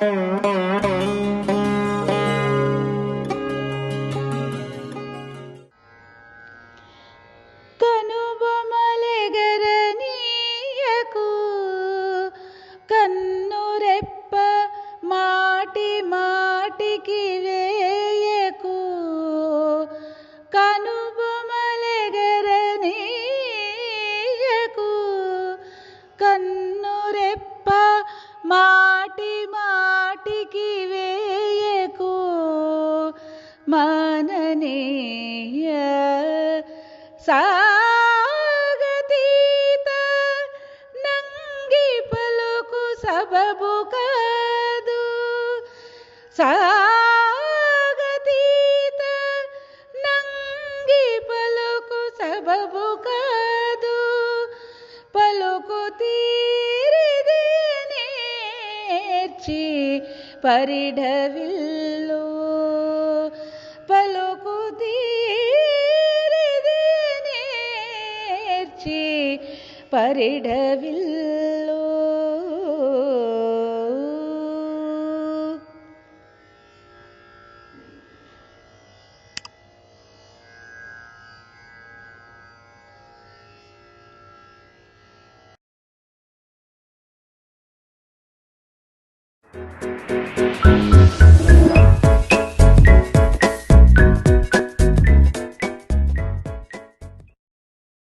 కనుబొమలెగరనీయకు కన్నురెప్ప మాటి మాటికి వేయకు. కనుబొమలెగరనీయకు కన్నురెప్ప మాటి మాటికి వేయకు. మాననీయ సాగతీత నంగి పలుకు సబబు కాదు. సాగతీత నంగి పలుకు సబబు కాదు. పలుకు తీరిది నేర్చి పరిఢవిల్లు. పలుకు తీరిది నేర్చి పరిఢవిల్లు.